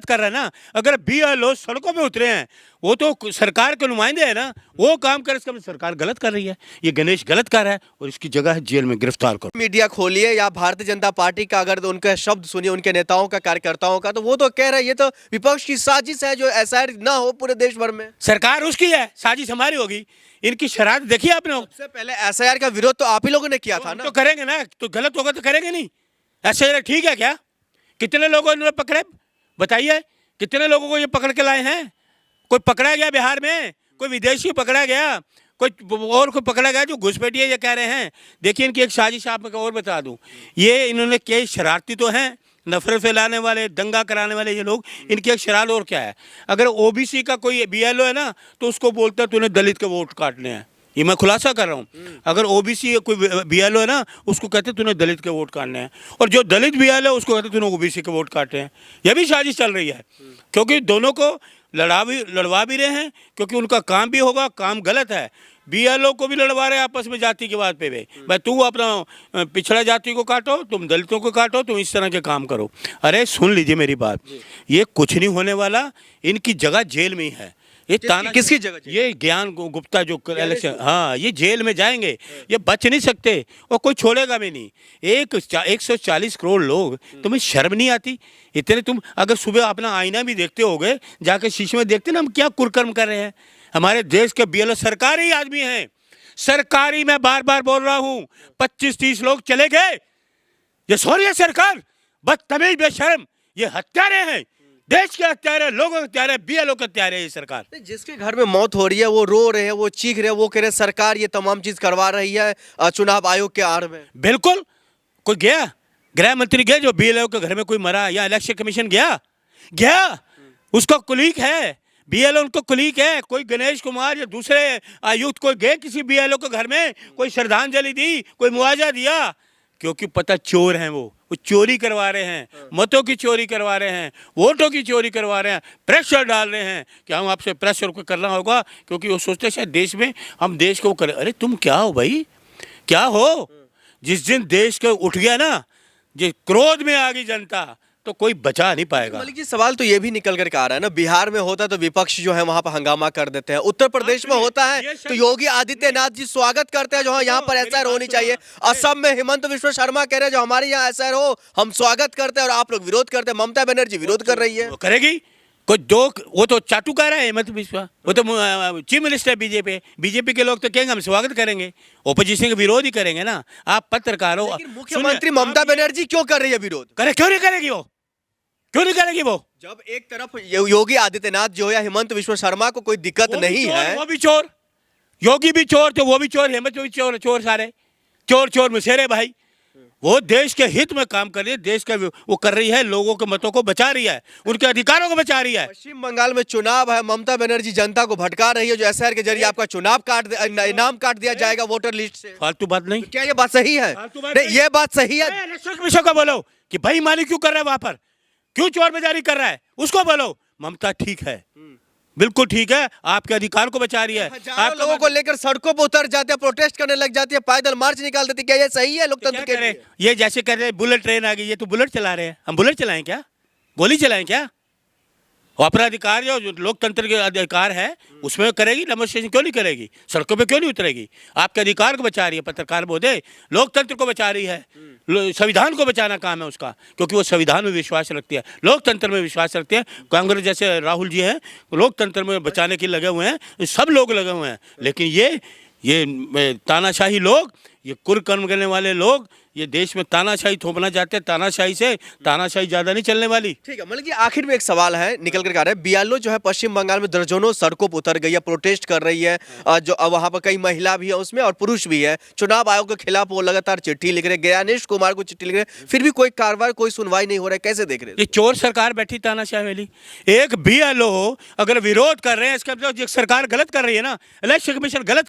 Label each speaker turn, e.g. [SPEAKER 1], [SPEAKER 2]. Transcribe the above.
[SPEAKER 1] कर रहा है ना। अगर BLO सड़कों पे उतरे हैं, वो तो सरकार के नुमाइंदे हैं ना, वो काम करे, इसका मतलब सरकार गलत कर रही है। ये गणेश गलत कर रहा है और इसकी जगह है जेल में गिरफ्तार करो।
[SPEAKER 2] मीडिया खोलिए या भारतीय जनता पार्टी का अगर उनके शब्द सुनिए, उनके नेताओं का, कार्यकर्ताओं का, तो वो तो कह रहे हैं ये तो विपक्ष की साजिश है जो SIR ना हो पूरे देश भर में।
[SPEAKER 1] सरकार उसकी है, साजिश हमारी होगी। इनकी शरारत देखिए आपने।
[SPEAKER 2] सबसे पहले SIR का विरोध तो आप ही लोगों ने किया था ना।
[SPEAKER 1] तो करेंगे ना, तो गलत होगा तो करेंगे नहीं। ऐसे ठीक है क्या? कितने लोगों ने पकड़े बताइए, कितने लोगों को ये पकड़ के लाए हैं? कोई पकड़ा गया बिहार में? कोई विदेशी पकड़ा गया? कोई पकड़ा गया जो घुसपैठिए ये कह रहे हैं? देखिए इनकी एक साजिश आपको और बता दूं, ये इन्होंने कई शरारती तो हैं, नफरत फैलाने वाले, दंगा कराने वाले ये लोग। इनकी एक शरारत और क्या है, अगर OBC का कोई BLO है ना तो उसको बोलता है तूने दलित के वोट काटने हैं। ये मैं खुलासा कर रहा हूँ। अगर OBC कोई BLO है ना उसको कहते तूने दलित के वोट काटने हैं, और जो दलित BLO उसको कहते तूने OBC के वोट काटे हैं। यह भी साजिश चल रही है, क्योंकि दोनों को लड़वा भी रहे हैं, क्योंकि उनका काम भी होगा, काम गलत है। BLO को भी लड़वा रहे हैं आपस में जाति के बात पे भाई तू अपना पिछड़ा जाति को काटो, तुम दलितों को काटो, तुम इस तरह के काम करो। अरे सुन लीजिए मेरी बात, ये कुछ नहीं होने वाला। इनकी जगह जेल में ही है। ये ताना
[SPEAKER 2] किसकी जगह?
[SPEAKER 1] ये ज्ञान गुप्ता जो इलेक्शन, हाँ ये जेल में जाएंगे, ये बच नहीं सकते और कोई छोड़ेगा भी नहीं। 140 करोड़ लोग, तुम्हें शर्म नहीं आती? इतने तुम अगर सुबह अपना आईना भी देखते होगे, जाके शीशे में देखते ना हम क्या कुकर्म कर रहे हैं। हमारे देश के BLO सरकारी आदमी हैं, सरकारी, मैं बार बार बोल रहा हूँ। 25-30 लोग चले गए। ये सो रही है सरकार, बदतमीज, बेशर्म, ये हत्यारे हैं, देश के हत्यारे, लोगों के हत्यारे, BLO के हत्यारे। ये सरकार
[SPEAKER 2] जिसके घर में मौत हो रही है वो रो रहे हैं, वो चीख रहे हैं, वो कह रहे हैं सरकार ये तमाम चीज करवा रही है चुनाव आयोग के आड़ में।
[SPEAKER 1] बिल्कुल। कोई गया, गृह मंत्री गया जो BLO के घर में कोई मरा, या इलेक्शन कमीशन गया उसका कुलीग है, BLO उनको कुलीग है। कोई गणेश कुमार या दूसरे आयुक्त कोई गए किसी BLO के घर में, कोई श्रद्धांजलि दी, कोई मुआवजा दिया? क्योंकि पता चोर हैं, वो चोरी करवा रहे हैं, मतों की चोरी करवा रहे हैं, वोटों की चोरी करवा रहे हैं, प्रेशर डाल रहे हैं कि हम आपसे प्रेशर को करना होगा, क्योंकि वो सोचते हैं शायद देश में हम देश को करें। अरे तुम क्या हो भाई, क्या हो? जिस दिन देश को उठ गया ना, जो क्रोध में आ गई जनता, तो कोई बचा नहीं पाएगा।
[SPEAKER 2] मलिक जी सवाल तो ये भी निकल कर आ रहा है ना, बिहार में होता तो विपक्ष जो है वहां पर हंगामा कर देते हैं, उत्तर प्रदेश में होता है तो योगी आदित्यनाथ जी स्वागत करते हैं जो यहाँ पर SIR होनी चाहिए। असम में हिमंत विश्व शर्मा कह रहे हैं जो हमारे यहाँ SIR हो हम स्वागत करते हैं, और आप लोग विरोध करते हैं। ममता बनर्जी विरोध कर रही है।
[SPEAKER 1] करेगी कोई दो, वो तो चाटुकार है हिमंत विश्व, वो तो चीफ मिनिस्टर है बीजेपी के लोग तो कहेंगे हम स्वागत करेंगे, ओपोजिशन का विरोध ही करेंगे ना। आप पत्रकार हो।
[SPEAKER 2] मुख्यमंत्री ममता बनर्जी क्यों कर रही है विरोध?
[SPEAKER 1] क्यों नहीं करेगी वो? क्यों नहीं करेगी वो?
[SPEAKER 2] जब एक तरफ योगी आदित्यनाथ जो है हिमंत विश्व शर्मा को कोई दिक्कत नहीं है,
[SPEAKER 1] वो भी चोर, योगी भी चोर, तो वो भी चोर, हिमंत भी चोर, चोर सारे चोर मुसेरे भाई। वो देश के हित में काम कर रही है, देश का वो कर रही है, लोगों के मतों को बचा रही है, उनके अधिकारों को बचा रही है।
[SPEAKER 2] पश्चिम बंगाल में चुनाव है, ममता बनर्जी जनता को भटका रही है जो SIR के जरिए आपका चुनाव इनाम काट दिया जाएगा वोटर लिस्ट से।
[SPEAKER 1] फालतू बात नहीं।
[SPEAKER 2] क्या ये बात सही है? नहीं, ये बात सही है।
[SPEAKER 1] इलेक्शन कमीशन को बोलो कि भाई माली क्यों कर रहा है वहां पर, क्यों चोर बाजारी कर रहा है, उसको बोलो। ममता ठीक है, बिल्कुल ठीक है, आपके अधिकार को बचा रही है।
[SPEAKER 2] आप लोगों को लेकर सड़कों पर उतर जाते हैं, प्रोटेस्ट करने लग जाती है, पैदल मार्च निकाल देती है। क्या ये सही है लोकतंत्र के लिए?
[SPEAKER 1] ये जैसे कह रहे हैं बुलेट ट्रेन आ गई, ये तो बुलेट चला रहे हैं, हम बुलेट चलाएं क्या? गोली चलाएं क्या? अपना अधिकार जो लोकतंत्र के अधिकार है उसमें करेगी, डेमोन्स्ट्रेशन क्यों नहीं करेगी? सड़कों पे क्यों नहीं उतरेगी? आपके अधिकार को बचा रही है, पत्रकार महोदय, लोकतंत्र को बचा रही है, संविधान को बचाना काम है उसका, क्योंकि वो संविधान में विश्वास रखती है, लोकतंत्र में विश्वास रखते हैं। कांग्रेस जैसे राहुल जी हैं लोकतंत्र में बचाने के लगे हुए हैं, सब लोग लगे हुए हैं, लेकिन ये तानाशाही लोग, ये कुकर्म करने वाले लोग, ये देश में तानाशाही थोपना चाहते हैं। तानाशाही से तानाशाही ज्यादा नहीं चलने वाली।
[SPEAKER 2] ठीक है, मतलब कि आखिर में एक सवाल है निकल कर आ रहा है, BLO जो है पश्चिम बंगाल में दर्जनों सड़कों पर उतर गई है, प्रोटेस्ट कर रही है, जो वहां पर कई महिला भी है उसमें और पुरुष भी है। चुनाव आयोग के खिलाफ वो लगातार चिट्ठी लिख रहे, गणेश कुमार को चिट्ठी लिख रहे, फिर भी कोई कार्रवाई, कोई सुनवाई नहीं हो रहा है। कैसे देख रहे हैं?
[SPEAKER 1] ये चोर सरकार बैठी तानाशाही वाली। एक BLO अगर विरोध कर रहे हैं, इसका मतलब सरकार गलत कर रही है ना, इलेक्शन कमीशन गलत